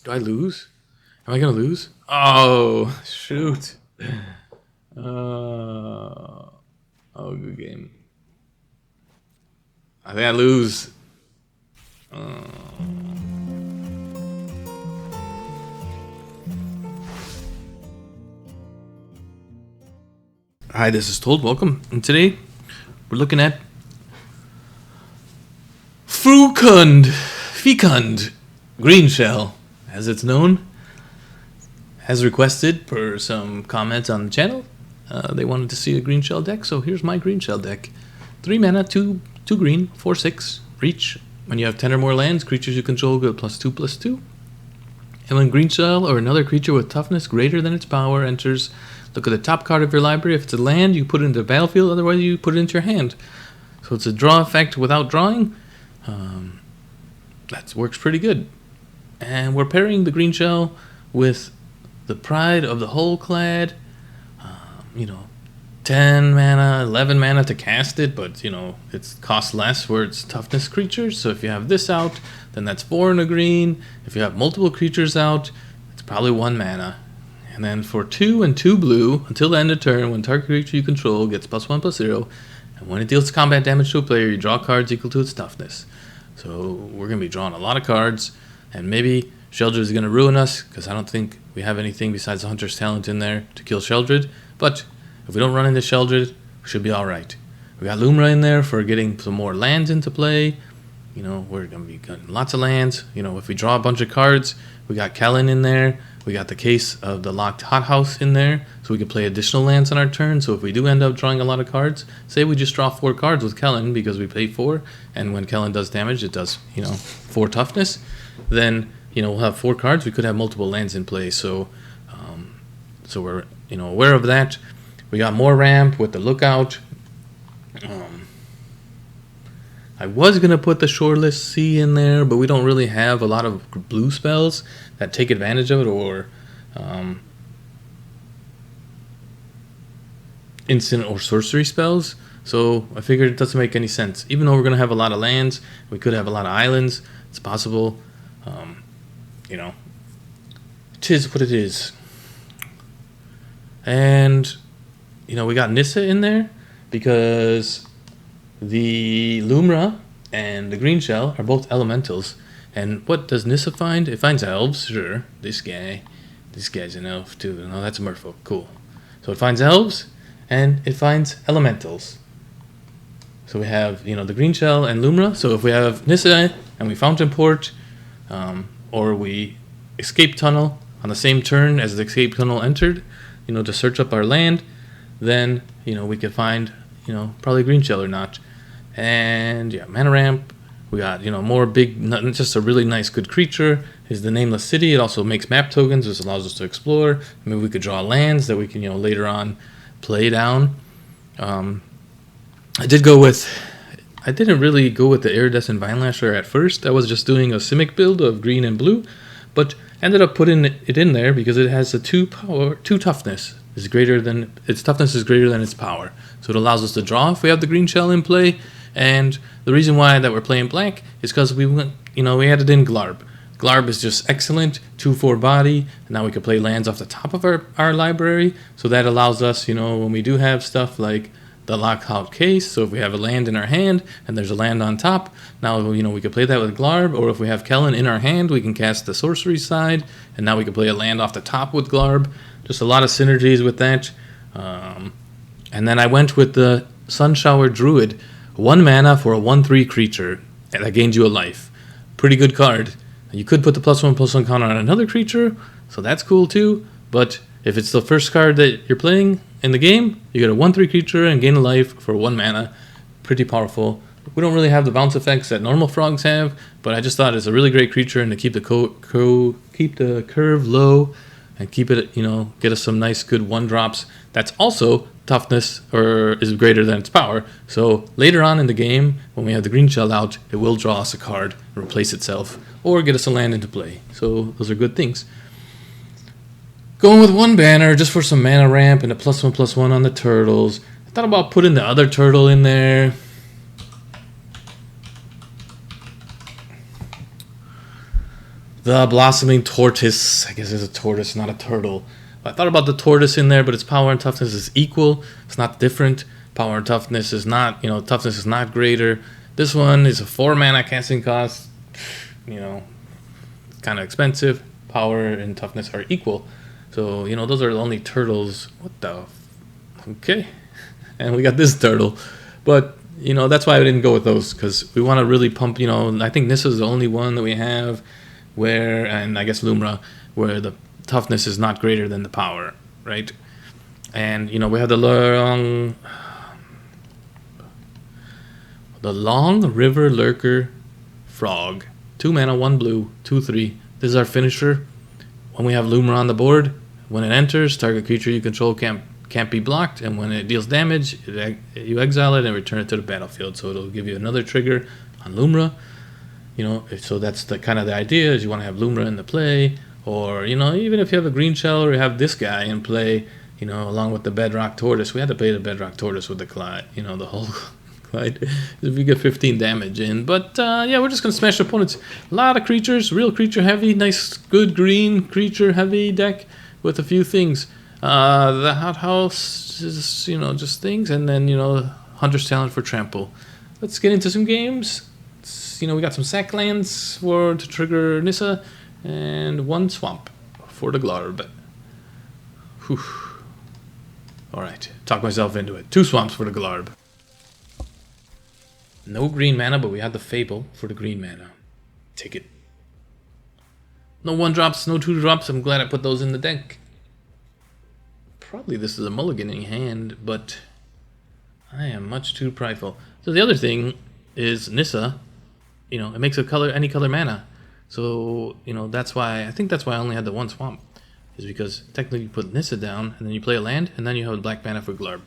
Do I lose? Am I gonna lose? Oh, shoot. Oh, good game. I think I lose. Hi, this is Told. Welcome. And today we're looking at Fecund, Green Shell, as it's known, as requested per some comments on the channel. They wanted to see a Green Shell deck, so here's my Green Shell deck. 3 mana, 2 green, 4/6, reach. When you have 10 or more lands, creatures you control go +2/+2. And when Green Shell or another creature with toughness greater than its power enters, look at the top card of your library. If it's a land, you put it into the battlefield, otherwise you put it into your hand. So it's a draw effect without drawing. That works pretty good. And we're pairing the Green Shell with the Pride of the Whole Clad. 10 mana, 11 mana to cast it, but it costs less where it's toughness creatures. So if you have this out, then that's 4 and a green. If you have multiple creatures out, it's probably 1 mana. And then for 2 and 2 blue, until the end of turn, when target creature you control gets +1/+0, and when it deals combat damage to a player, you draw cards equal to its toughness. So we're going to be drawing a lot of cards, and maybe Sheldred is going to ruin us, because I don't think we have anything besides the Hunter's Talent in there to kill Sheldred. But if we don't run into Sheldred, we should be alright. We got Lumra in there for getting some more lands into play. We're going to be getting lots of lands. If we draw a bunch of cards, we got Kellen in there. We got the case of the locked hothouse in there, so we can play additional lands on our turn. So if we do end up drawing a lot of cards, say we just draw 4 cards with Kellen because we pay 4, and when Kellen does damage, it does 4 toughness. Then we'll have 4 cards. We could have multiple lands in play. So we're aware of that. We got more ramp with the lookout. I was going to put the Shoreless Sea in there, but we don't really have a lot of blue spells that take advantage of it, or instant or sorcery spells. So I figured it doesn't make any sense. Even though we're going to have a lot of lands, we could have a lot of islands. It's possible. It is what it is. And we got Nissa in there because the Lumra and the Green Shell are both elementals. And what does Nissa find? It finds elves, sure. This guy's an elf too. No, that's a merfolk. Cool. So it finds elves and it finds elementals. So we have, the Green Shell and Lumra. So if we have Nissa and we Fountain Port, or we Escape Tunnel on the same turn as the Escape Tunnel entered, to search up our land, then, we could find, probably Green Shell or not. And yeah, mana ramp. We got, more big, not just a really nice, good creature is the Nameless City. It also makes map tokens, which allows us to explore. Maybe we could draw lands that we can, later on play down. I didn't really go with the Iridescent Vinelasher at first. I was just doing a Simic build of green and blue, but ended up putting it in there because it has a 2 toughness. Its toughness is greater than its power. So it allows us to draw if we have the Green Shell in play. And the reason why that we're playing black is because we added in Glarb. Glarb is just excellent, 2/4 body, and now we can play lands off the top of our library. So that allows us, when we do have stuff like the Lockout Case, so if we have a land in our hand and there's a land on top, now we can play that with Glarb. Or if we have Kellen in our hand, we can cast the sorcery side, and now we can play a land off the top with Glarb. Just a lot of synergies with that. And then I went with the Sunshower Druid, 1 mana for a 1/3 creature that gains you a life. Pretty good card. You could put the +1/+1 counter on another creature, so that's cool too. But if it's the first card that you're playing in the game, you get a 1/3 creature and gain a life for 1 mana. Pretty powerful. We don't really have the bounce effects that normal frogs have, but I just thought it's a really great creature, and to keep the curve low and keep it, get us some nice good 1-drops. That's also toughness or is greater than its power. So later on in the game, when we have the Green Shell out, it will draw us a card and replace itself, or get us a land into play. So those are good things. Going with 1 banner just for some mana ramp and a +1/+1 on the turtles. I thought about putting the other turtle in there. The Blossoming Tortoise. I guess it's a tortoise, not a turtle. I thought about the tortoise in there, but its power and toughness is equal. It's not different. Power and toughness is not, toughness is not greater. This one is a 4 mana casting cost. Kind of expensive. Power and toughness are equal. So, those are the only turtles. What the? Okay. And we got this turtle. But, that's why I didn't go with those. Because we want to really pump, I think this is the only one that we have where, and I guess Lumra, where the toughness is not greater than the power, right? And we have the long river lurker frog, 2 mana, 1 blue, 2/3. This is our finisher. When we have Lumra on the board, when it enters, target creature you control can't be blocked, and when it deals damage, you exile it and return it to the battlefield. So it'll give you another trigger on Lumra. So that's the kind of the idea, is you want to have Lumra in the play, or even if you have a Green Shell or you have this guy in play, along with the Bedrock Tortoise. We had to play the Bedrock Tortoise with the Clyde, the whole Clyde, if we get 15 damage in. But yeah, we're just gonna smash opponents. A lot of creatures, real creature heavy, nice, good green creature heavy deck with a few things. The Hothouse is just things, and then Hunter's Talent for trample. Let's get into some games. We got some sack lands to trigger Nissa, and 1 swamp for the Glarb. Whew. Alright, talk myself into it. 2 swamps for the Glarb. No green mana, but we had the Fable for the green mana. Take it. No 1-drops, no 2-drops. I'm glad I put those in the deck. Probably this is a mulliganing hand, but I am much too prideful. So the other thing is Nissa. It makes any color mana. So, that's why, I think that's why I only had the 1 swamp. Is because technically you put Nissa down, and then you play a land, and then you have a black mana for Glarb.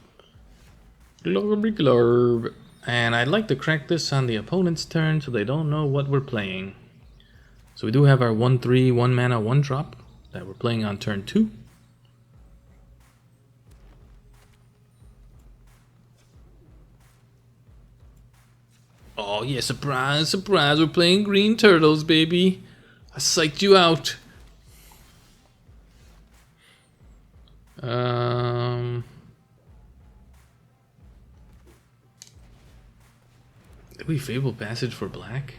Glarb. And I'd like to crack this on the opponent's turn so they don't know what we're playing. So we do have our 1/3, 1 mana, 1-drop that we're playing on turn 2. Oh yeah, surprise, surprise, we're playing green turtles, baby. I psyched you out. Did we Fable Passage for black?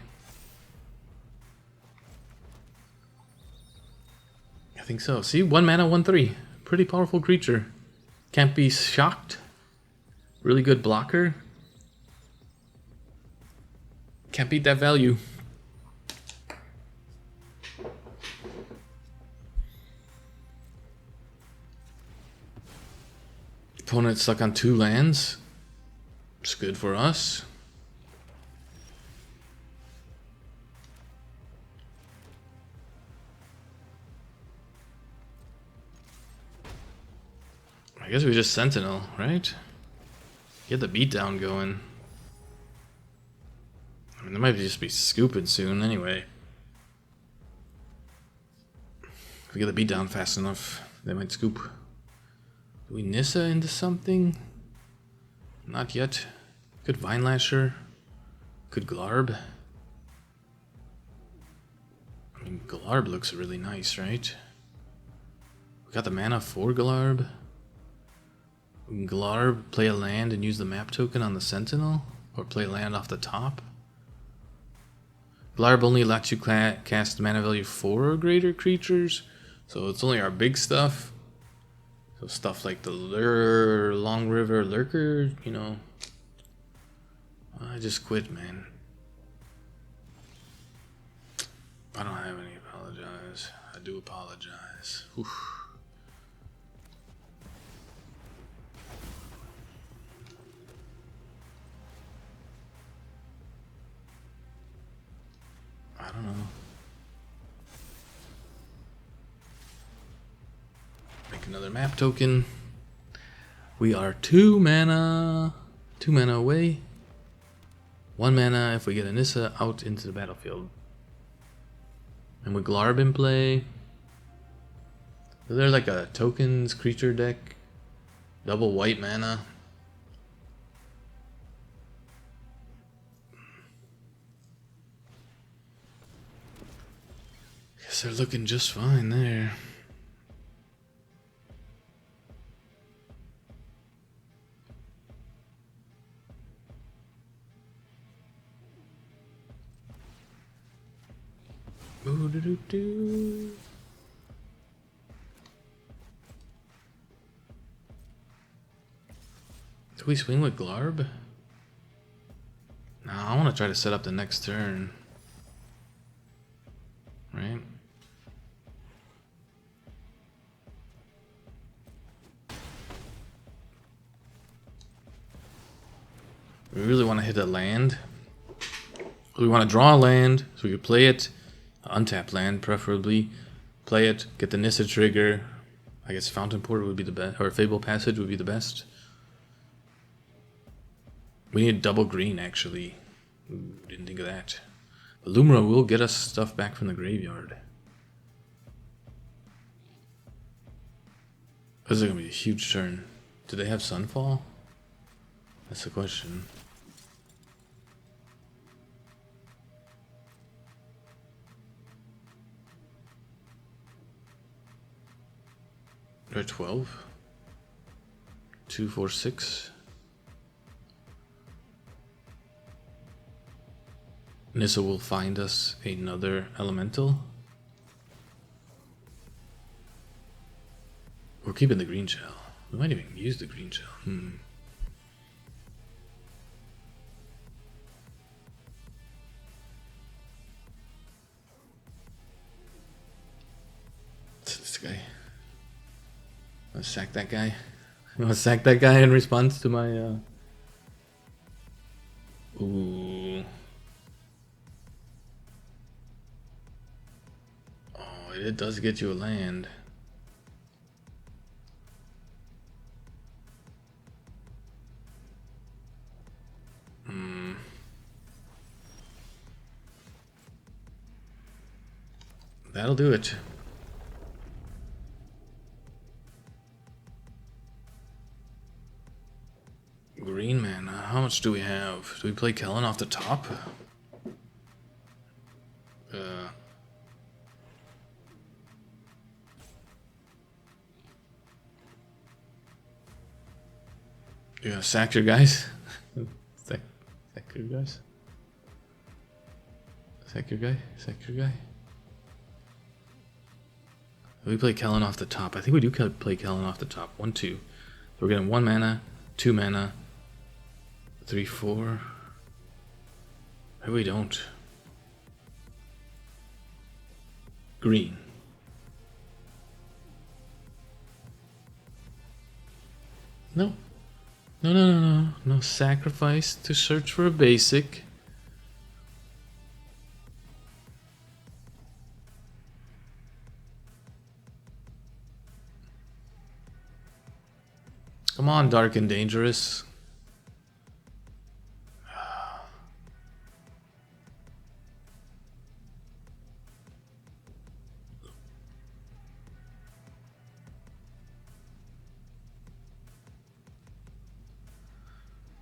I think so. See, 1 mana, 1/3. Pretty powerful creature. Can't be shocked. Really good blocker. Can't beat that value. Opponent stuck on 2 lands. It's good for us. I guess we just Sentinel, right? Get the beatdown going. I mean, they might just be scooping soon anyway. If we get the beatdown fast enough, they might scoop. Do we Nissa into something? Not yet. Good Vine Lasher. Good Glarb. I mean, Glarb looks really nice, right? We got the mana for Glarb. We can Glarb, play a land, and use the map token on the Sentinel, or play land off the top. Glarb only lets you cast mana value 4 or greater creatures, so it's only our big stuff. So stuff like the Long River Lurker, I just quit, man. I don't have any apologize. I do apologize. Oof. I don't know. Make another map token. We are 2 mana away. 1 mana if we get a Nissa out into the battlefield. And with Glarb in play. Is there like a tokens creature deck? Double white mana. Guess they're looking just fine there. Ooh-doo-doo-doo. Do we swing with Glarb? No, I want to try to set up the next turn. Right? We really want to hit a land. We want to draw a land so we could play it. Untap land, preferably. Play it, get the Nissa trigger. I guess Fountain Port would be the best, or Fable Passage would be the best. We need double green, actually. Ooh, didn't think of that. Bloomburrow will get us stuff back from the graveyard. This is going to be a huge turn. Do they have Sunfall? That's the question. They're 12. 2, 4, 6. Nissa will find us another elemental. We're keeping the green shell. We might even use the green shell. This guy. I'm gonna sack that guy. I'm gonna sack that guy in response to my Ooh. Oh, it does get you a land. That'll do it. Green mana. How much do we have? Do we play Kellen off the top? You gonna sack your guys? sack your guys? Sack your guy? Sack your guy? We play Kellen off the top. I think we do play Kellen off the top. 1, 2. We're getting 1 mana, 2 mana, 3, 4. Maybe we don't. Green. No. No sacrifice to search for a basic. Come on, Dark and Dangerous.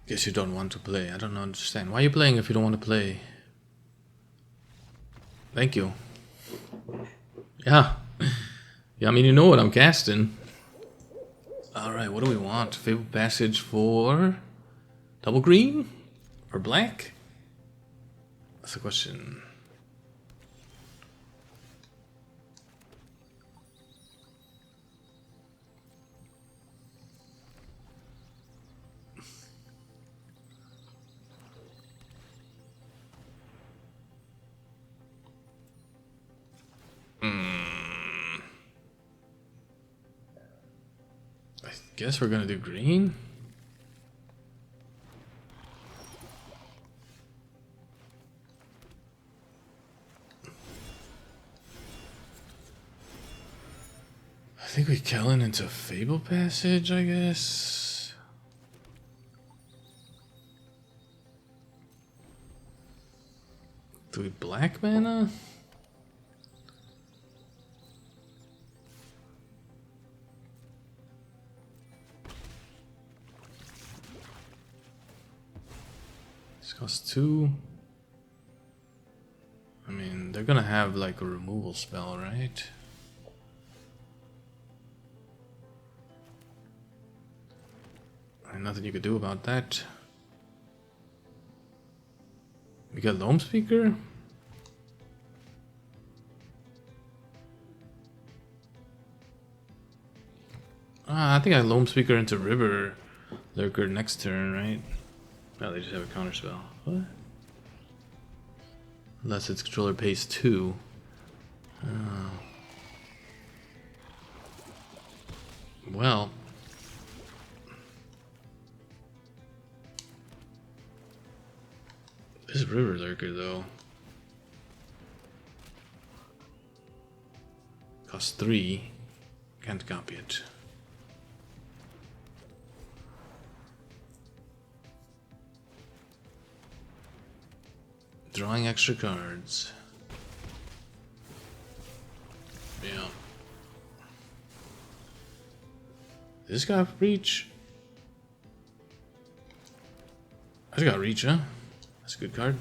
Guess you don't want to play. I don't understand. Why are you playing if you don't want to play? Thank you. Yeah. Yeah, I mean, you know what I'm casting. Alright, what do we want? Fable Passage for double green? Or black? That's the question. I guess we're gonna do green. I think we Kellen into Fable Passage, I guess. Do we black mana? This costs 2. I mean, they're gonna have like a removal spell, right? And nothing you could do about that. We got Loam Speaker? I think I Loam Speaker into River Lurker next turn, right? No, they just have a counter spell. What? Unless its controller pays 2. Well. This River Lurker, though. Costs 3. Can't copy it. Drawing extra cards. Yeah. This got reach. I got reach, huh? That's a good card.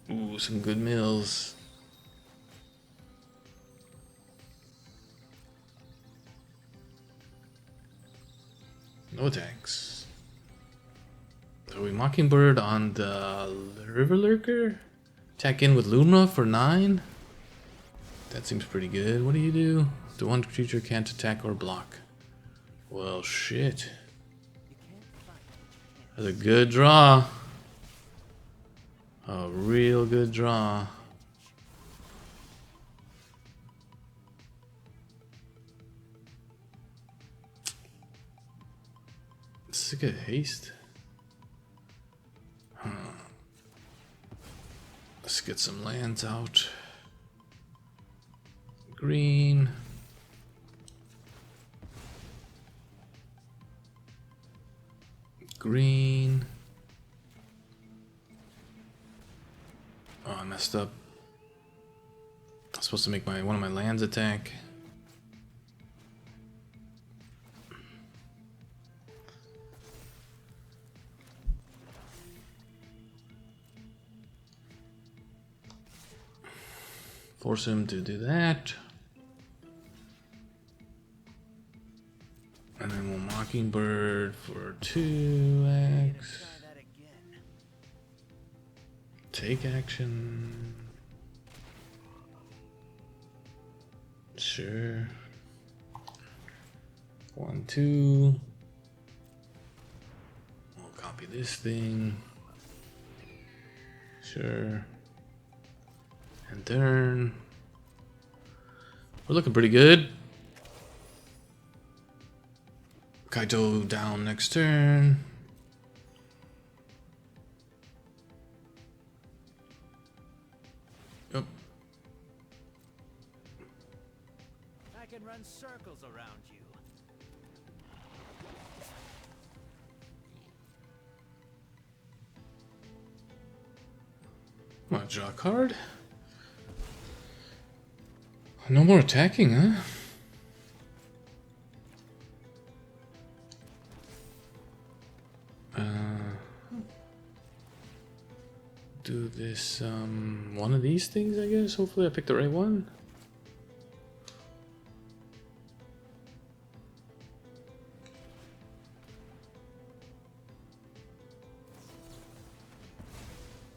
Ooh, some good mills. No attacks. So we Mockingbird on the River Lurker? Attack in with Lumra for 9? That seems pretty good. What do? The one creature can't attack or block. Well, shit. That's a good draw. A real good draw. This is a good haste. Let's get some lands out. Green. Green. Oh, I messed up. I was supposed to make one of my lands attack. Force him to do that. And then we'll Mockingbird for 2x. Take action. Sure. 1, 2. We'll copy this thing. Sure. And turn. We're looking pretty good. Kaito down next turn. Yep. I can run circles around you. Want to draw a card? No more attacking, huh? Do this, one of these things, I guess. Hopefully I picked the right one.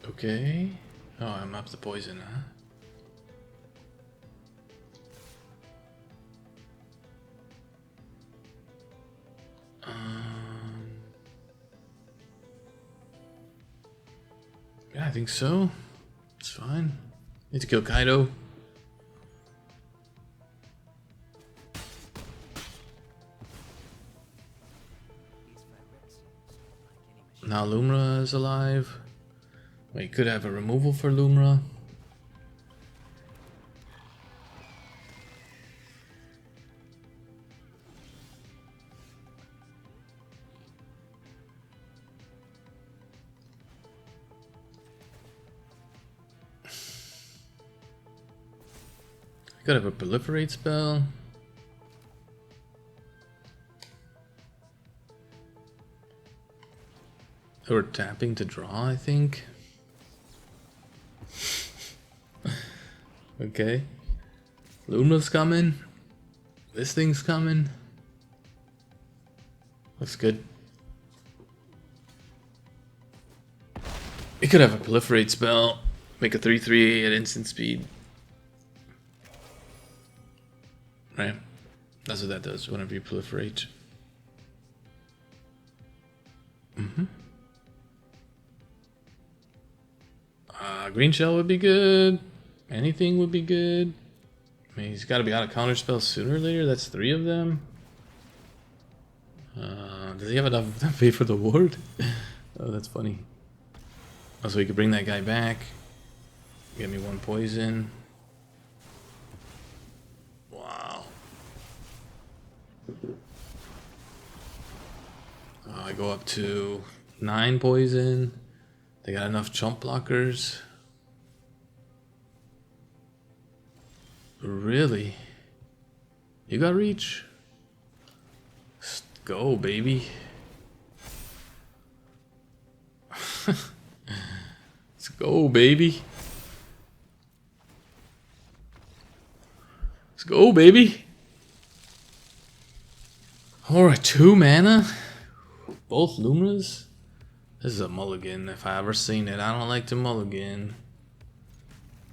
Okay. Oh, I'm up the poison, huh? Yeah, I think so. It's fine. Need to kill Kaido. Now Lumra is alive. We could have a removal for Lumra. Could have a proliferate spell. Or tapping to draw, I think. Okay. Luna's coming. This thing's coming. Looks good. It could have a proliferate spell. Make a 3/3 at instant speed. Right? That's what that does whenever you proliferate. Green Shell would be good. Anything would be good. I mean, he's got to be out of counter spells sooner or later. That's 3 of them. Does he have enough to pay for the ward? Oh, that's funny. Oh, so we could bring that guy back. Give me 1 poison. Wow. Oh, I go up to 9 poison. They got enough chump blockers. Really? You got reach? Let's go, baby. Let's go, baby. Let's go, baby. Alright, 2 mana. Both Lumas. This is a mulligan if I ever seen it. I don't like to mulligan.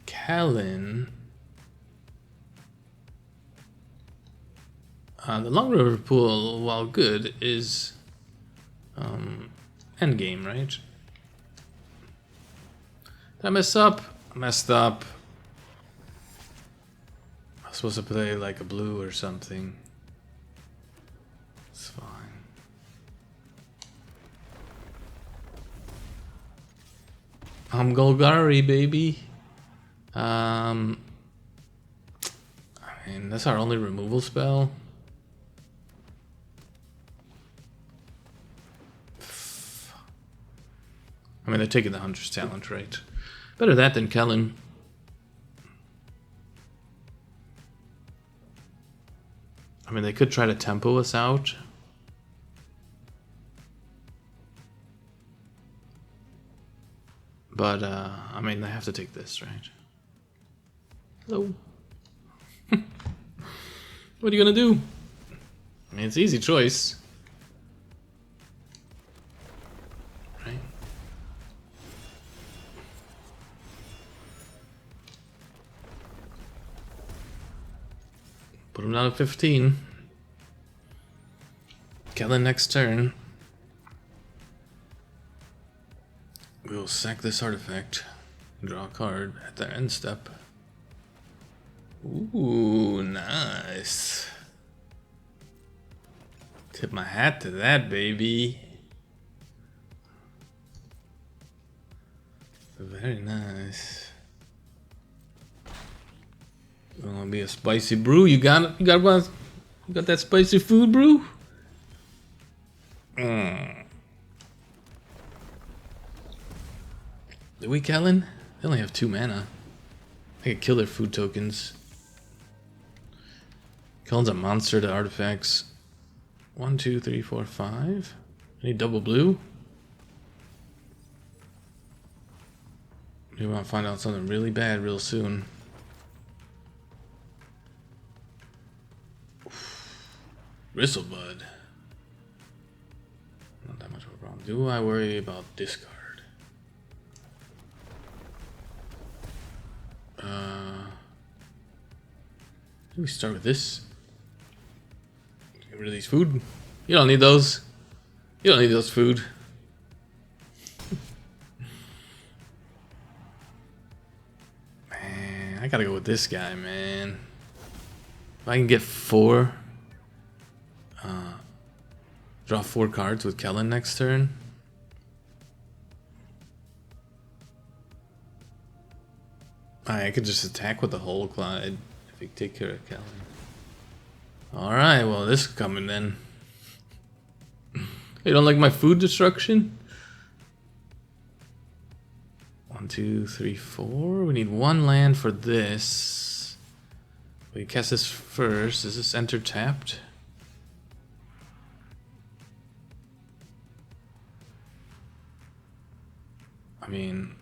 Callan. The Long River Pool, while good, is endgame, right? Did I mess up? I messed up. I was supposed to play like a blue or something. It's fine. I'm Golgari, baby. I mean, that's our only removal spell. I mean, they're taking the Hunter's Talent, right? Better that than Kellen. I mean, they could try to tempo us out. But, I mean, they have to take this, right? Hello. What are you gonna do? I mean, it's an easy choice. Right? Put him down at 15. Kellen next turn. We'll sack this artifact. Draw a card at the end step. Ooh, nice. Tip my hat to that, baby. Very nice. Gonna be a spicy brew. You got it? You got that spicy food brew? Do we, Kellen? They only have 2 mana. I could kill their food tokens. Kellen's a monster to artifacts. 1, 2, 3, 4, 5. I need double blue. We want to find out something really bad real soon. Bristlebud. Not that much of a problem. Do I worry about discard? We start with this. Get rid of these food. You don't need those. You don't need those food. Man, I gotta go with this guy, man. If I can get 4, draw 4 cards with Kellen next turn. I could just attack with the Whole Clyde if we take care of Kellen. Alright, well, this is coming then. You don't like my food destruction? 1, 2, 3, 4. We need 1 land for this. We cast this first. Is this enter tapped? I mean,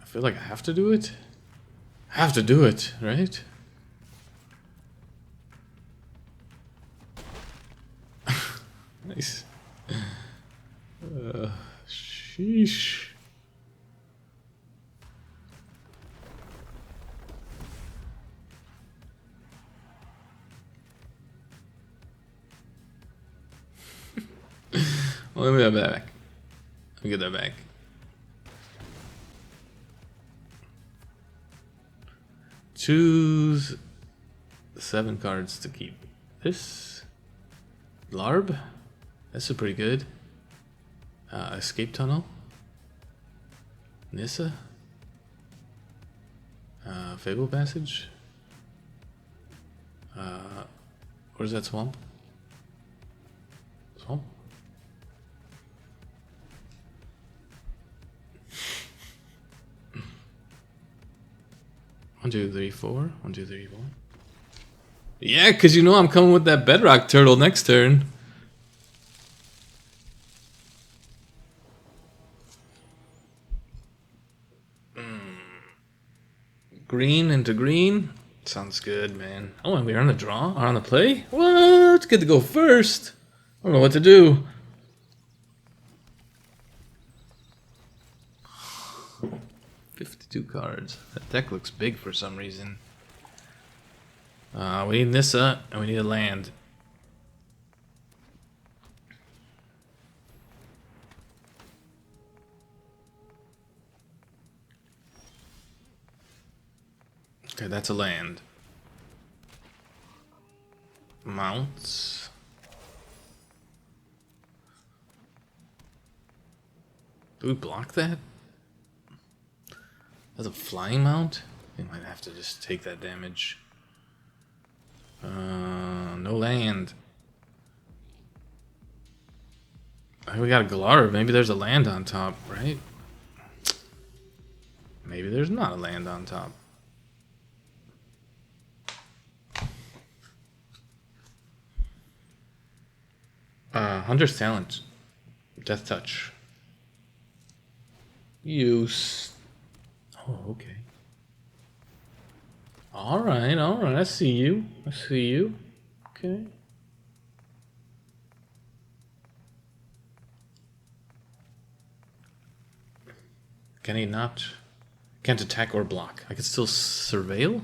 I feel like I have to do it. Have to do it, right? Nice. Sheesh. Well, let me get that back. Let me get that back. Choose 7 cards to keep. This Glarb. That's a pretty good. Escape Tunnel. Nissa. Fable Passage. Where's that swamp? Swamp? 1, 2, 3, 4. 1, 2, 3, 4. Yeah, because you know I'm coming with that bedrock turtle next turn. Green into green. Sounds good, man. Oh, and we're on the draw? Or on the play? What? Get to go first. I don't know what to do. $52 cards. That deck looks big for some reason. We need Nissa, and we need a land. Okay, that's a land. Mounts. Do we block that? That's a flying mount? We might have to just take that damage. No land. We got a Glarb. Maybe there's a land on top, right? Maybe there's not a land on top. Hunter's Talent. Death Touch. Use. Oh, okay. Alright, alright. I see you. I see you. Okay. Can he not? Can't attack or block. I can still surveil?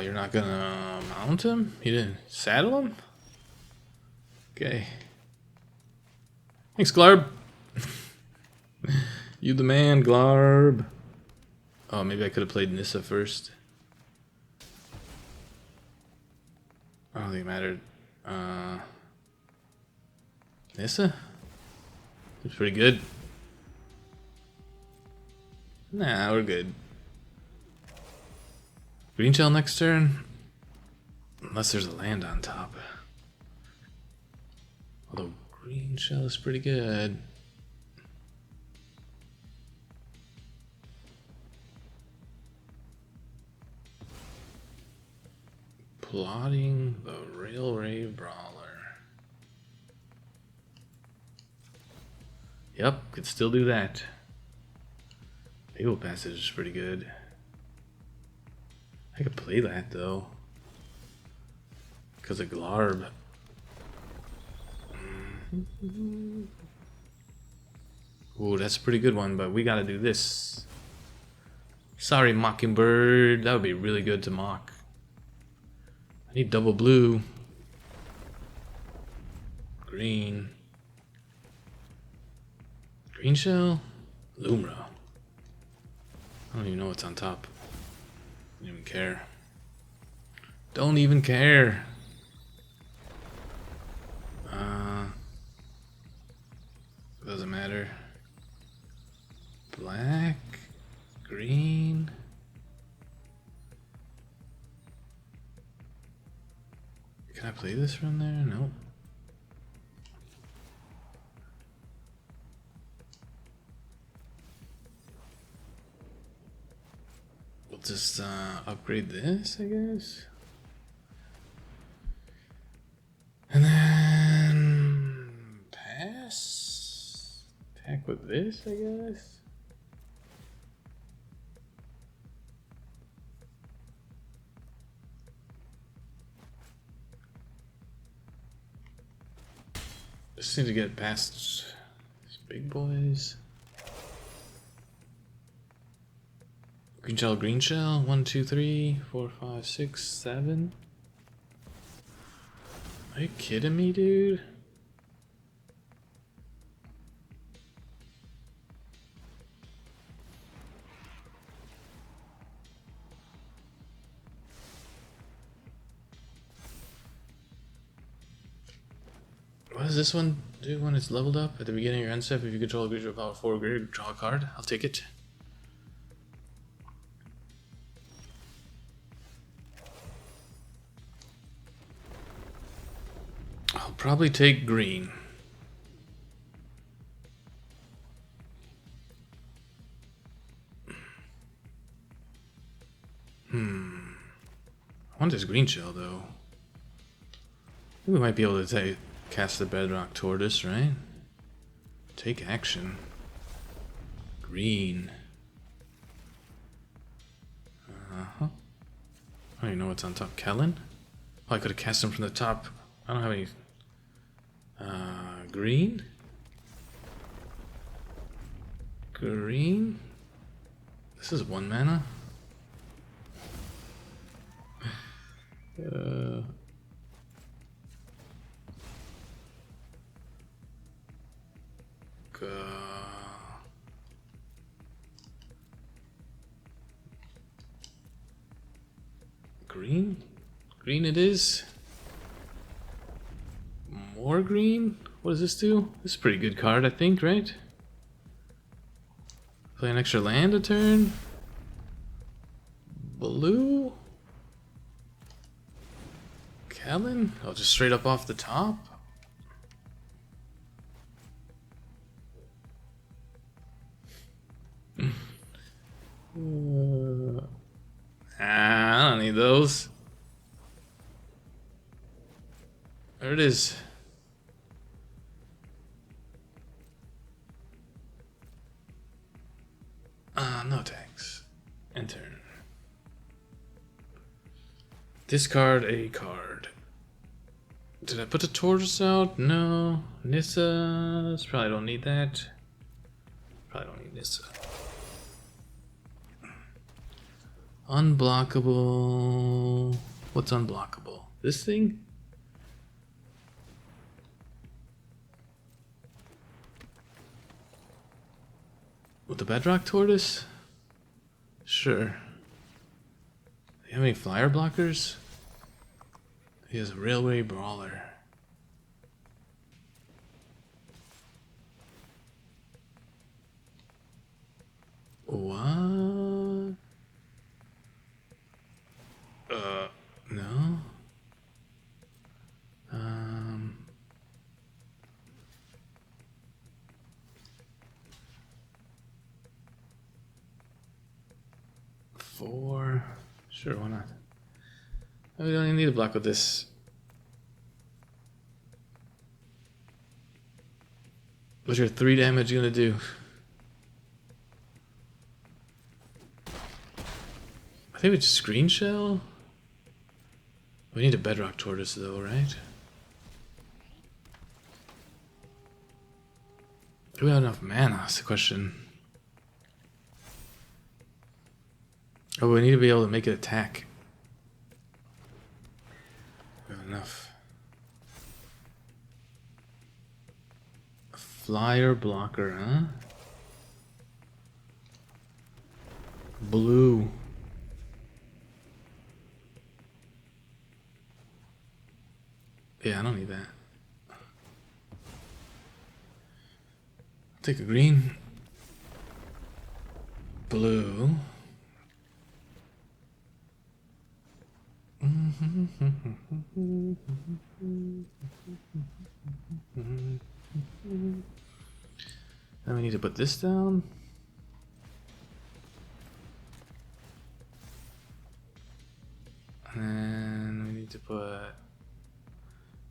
You're not gonna mount him? You didn't saddle him? Okay. Thanks, Glarb. You the man, Glarb. Oh, maybe I could have played Nissa first. I don't think it mattered. Nissa? It's pretty good. Nah, we're good. Green Shell next turn. Unless there's a land on top. Although Green Shell is pretty good. Plotting the Railway Brawler. Yep, could still do that. Fable Passage is pretty good. I could play that though. Because of Glarb. Ooh, that's a pretty good one, but we gotta do this. Sorry, Mockingbird. That would be really good to mock. I need double blue. Green. Green Shell? Bloomburrow. I don't even know what's on top. Don't even care. Don't even care. Doesn't matter. Black, green. Can I play this from there? Nope. We'll just upgrade this, I guess. And then pass. Attack with this, I guess. Just need to get past these big boys. Green shell, green shell. 1, 2, 3, 4, 5, 6, 7. Are you kidding me, dude? What does this one do when it's leveled up? At the beginning of your end step, if you control a creature with power 4 or greater, draw a card. I'll take it. I'll probably take green. I want this green shell though. I think we might be able to cast the Bedrock Tortoise, right? Take action. Green. I don't even know what's on top. Kellen? Oh, I could have cast him from the top. I don't have any. Green? Green? This is 1 mana? Green? Green it is. More green? What does this do? This is a pretty good card, I think, right? Play an extra land a turn. Blue? Kellen? Oh, just straight up off the top? I don't need those. There it is. No tags. Enter. Discard a card. Did I put the tortoise out? No. Nissa. Probably don't need that. Probably don't need Nissa. Unblockable. What's unblockable? This thing? With the Bedrock Tortoise? Sure. Do you have any flyer blockers? He has a Railway Brawler. What? No. 4. Sure, why not? We don't even need a block with this. What's your 3 damage gonna do? I think we just Green Shell. We need a Bedrock Tortoise though, right? Do we have enough mana? That's the question. Oh, we need to be able to make it attack. We have enough. A flyer blocker, huh? Blue. Yeah, I don't need that. Take a green. Blue. Then we need to put this down. And we need to put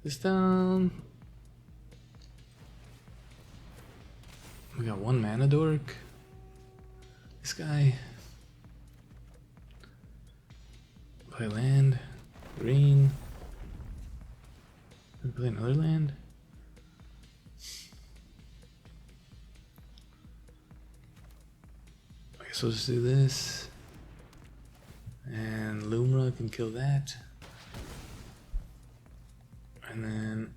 this down. We got 1 mana dork. This guy. Play land. Green. Play another land. So let's do this. And Lumra can kill that. And then...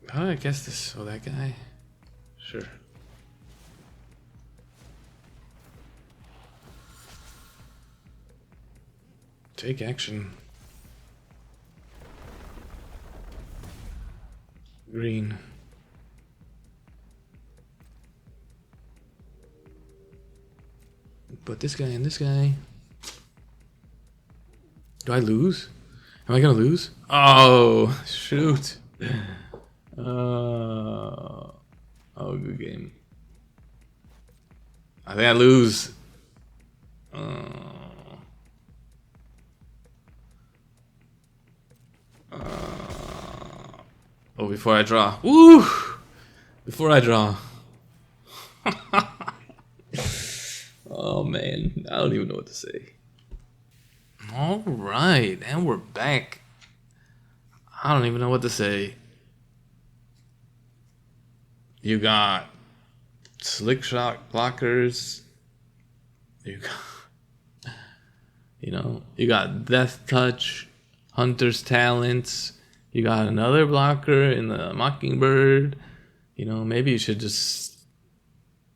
how do I guess this? Oh, that guy? Sure. Take action. Green. But this guy and this guy. Do I lose? Am I gonna lose? Oh, shoot. Oh, good game. I think I lose. Oh, before I draw. Woo! Before I draw. Oh man, I don't even know what to say. Alright, and we're back. I don't even know what to say. You got slick shot blockers. You got death touch, hunter's talents. You got another blocker in the Mockingbird. Maybe you should just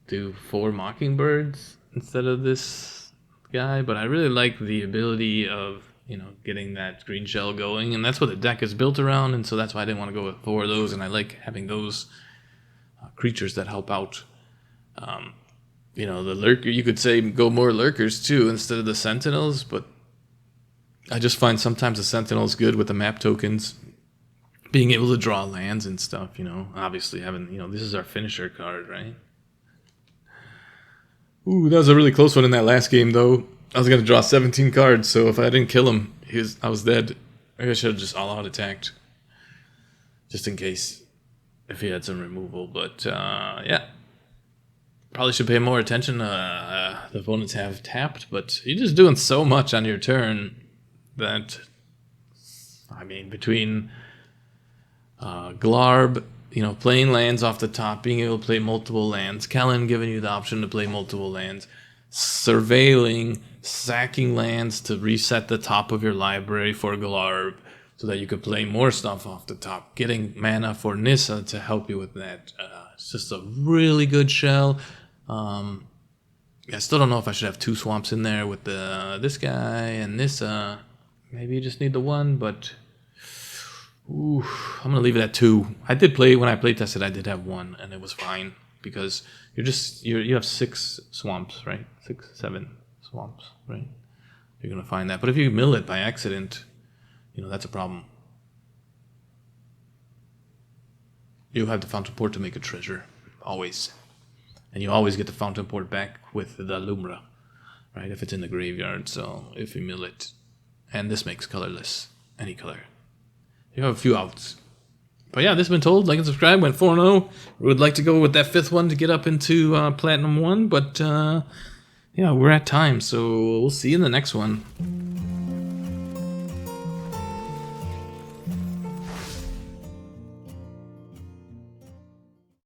do 4 Mockingbirds instead of this guy. But I really like the ability of, getting that green shell going. And that's what the deck is built around. And so that's why I didn't want to go with 4 of those. And I like having those creatures that help out. The lurker, you could say go more lurkers too instead of the sentinels. But I just find sometimes the sentinels good with the map tokens. Being able to draw lands and stuff, obviously having, this is our finisher card, right? Ooh, that was a really close one in that last game, though. I was going to draw 17 cards, so if I didn't kill him, I was dead. Maybe I should have just all-out attacked. Just in case, if he had some removal, but, yeah. Probably should pay more attention. The opponents have tapped, but you're just doing so much on your turn that, between... Glarb, playing lands off the top, being able to play multiple lands, Kellen giving you the option to play multiple lands, surveilling, sacking lands to reset the top of your library for Glarb so that you could play more stuff off the top, getting mana for Nissa to help you with that. It's just a really good shell. I still don't know if I should have 2 swamps in there with this guy and Nissa. Maybe you just need the 1, but... ooh, I'm gonna leave it at 2. I did play when I play tested. I did have 1, and it was fine because you have 6 swamps, right? 6, 7 swamps, right? You're gonna find that. But if you mill it by accident, that's a problem. You have the fountain port to make a treasure, always, and you always get the fountain port back with the Lumra, right? If it's in the graveyard. So if you mill it, and this makes colorless, any color. You have a few outs. But yeah, this has been told. Like and subscribe. Went 4-0. We would like to go with that 5th one to get up into Platinum 1. But yeah, we're at time. So we'll see you in the next one.